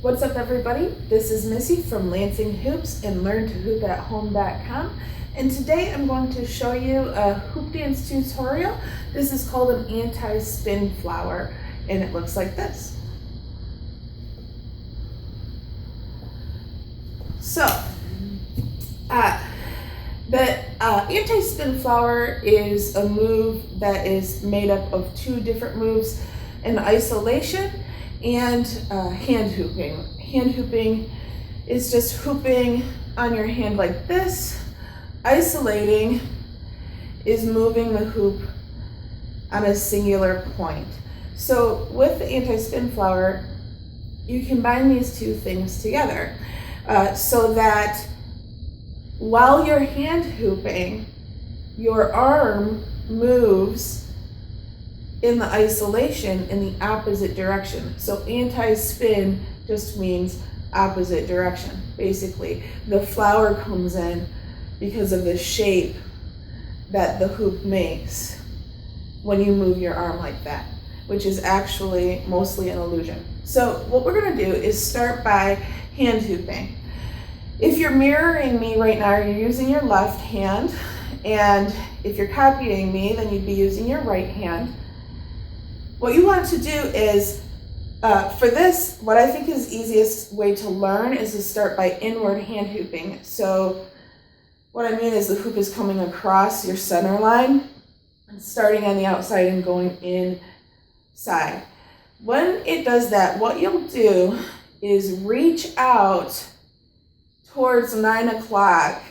What's up, everybody? This is Missy from Lansing Hoops and LearnToHoopAtHome.com, and today I'm going to show you a hoop dance tutorial. This is called an anti-spin flower, and it looks like this. So, the anti-spin flower is a move that is made up of two different moves in isolation and hand hooping. Hand hooping is just hooping on your hand like this. Isolating is moving the hoop on a singular point. So with the anti-spin flower, you combine these two things together so that while you're hand hooping, your arm moves in the isolation in the opposite direction. So anti-spin just means opposite direction. Basically, the flower comes in because of the shape that the hoop makes when you move your arm like that, which is actually mostly an illusion. So what we're gonna do is start by hand hooping. If you're mirroring me right now, you're using your left hand, and if you're copying me, then you'd be using your right hand. What you want to do is, for this, what I think is the easiest way to learn is to start by inward hand hooping. So what I mean is the hoop is coming across your center line, and starting on the outside and going inside. When it does that, what you'll do is reach out towards 9 o'clock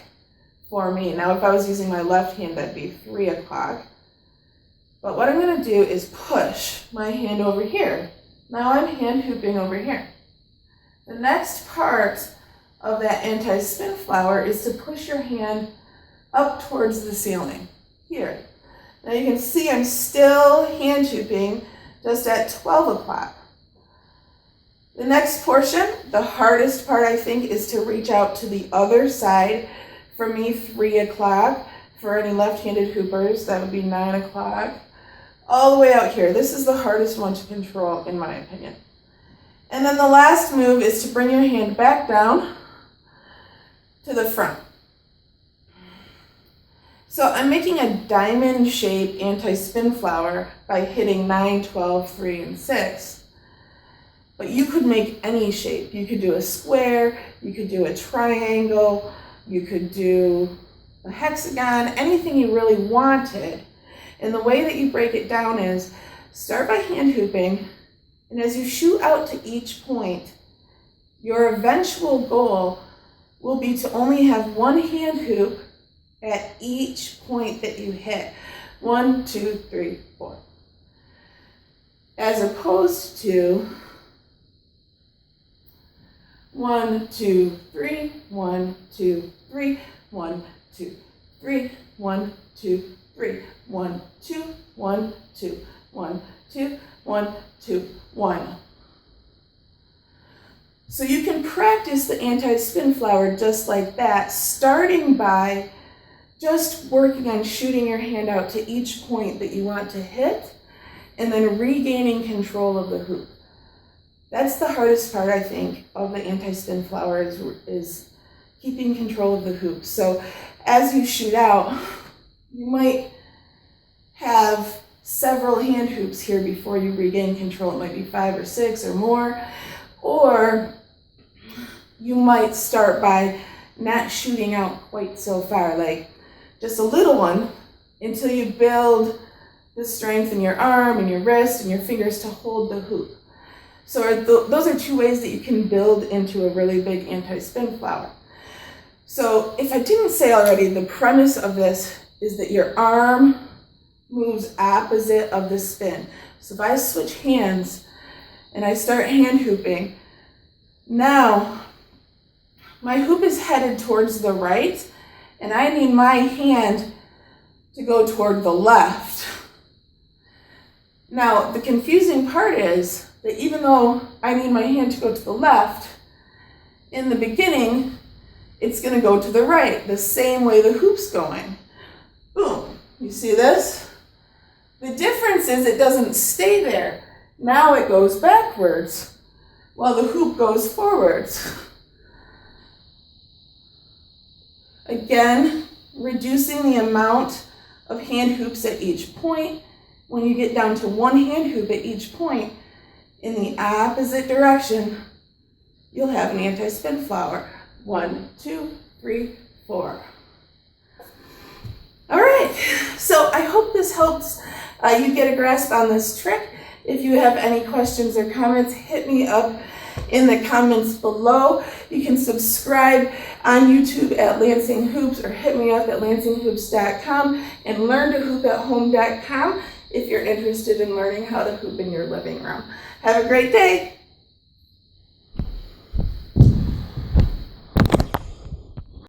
for me. Now, if I was using my left hand, that'd be 3 o'clock. But what I'm gonna do is push my hand over here. Now I'm hand hooping over here. The next part of that anti-spin flower is to push your hand up towards the ceiling, here. Now you can see I'm still hand hooping just at 12 o'clock. The next portion, the hardest part I think, is to reach out to the other side. For me, 3 o'clock. For any left-handed hoopers, that would be 9 o'clock. All the way out here. This is the hardest one to control, in my opinion. And then the last move is to bring your hand back down to the front. So I'm making a diamond shape anti-spin flower by hitting 9, 12, 3, and 6. But you could make any shape. You could do a square, you could do a triangle, you could do a hexagon, anything you really wanted. And the way that you break it down is start by hand hooping, and as you shoot out to each point, your eventual goal will be to only have one hand hoop at each point that you hit. 1, 2, 3, 4. As opposed to 1, 2, 3, 1, 2, 3, 1, 2, 3, 1, 2, 3, 1, 2, 1, 2, 1, 2, 1, 2, 1. So you can practice the anti-spin flower just like that, starting by just working on shooting your hand out to each point that you want to hit, and then regaining control of the hoop. That's the hardest part, I think, of the anti-spin flower is keeping control of the hoop. So as you shoot out, you might have several hand hoops here before you regain control. It might be 5 or 6 or more. Or you might start by not shooting out quite so far, like just a little one, until you build the strength in your arm and your wrist and your fingers to hold the hoop. So those are two ways that you can build into a really big anti-spin flower. So if I didn't say already, the premise of this is that your arm moves opposite of the spin. So if I switch hands and I start hand hooping, now my hoop is headed towards the right, and I need my hand to go toward the left. Now, the confusing part is that even though I need my hand to go to the left, in the beginning, it's going to go to the right, the same way the hoop's going. Boom. You see this? The difference is it doesn't stay there. Now it goes backwards. while the hoop goes forwards. Again, reducing the amount of hand hoops at each point. When you get down to one hand hoop at each point in the opposite direction, you'll have an anti-spin flower. 1, 2, 3, 4. All right, so I hope this helps you get a grasp on this trick. If you have any questions or comments, hit me up in the comments below. You can subscribe on YouTube at Lansing Hoops or hit me up at lansinghoops.com and learntohoopathome.com if you're interested in learning how to hoop in your living room. Have a great day.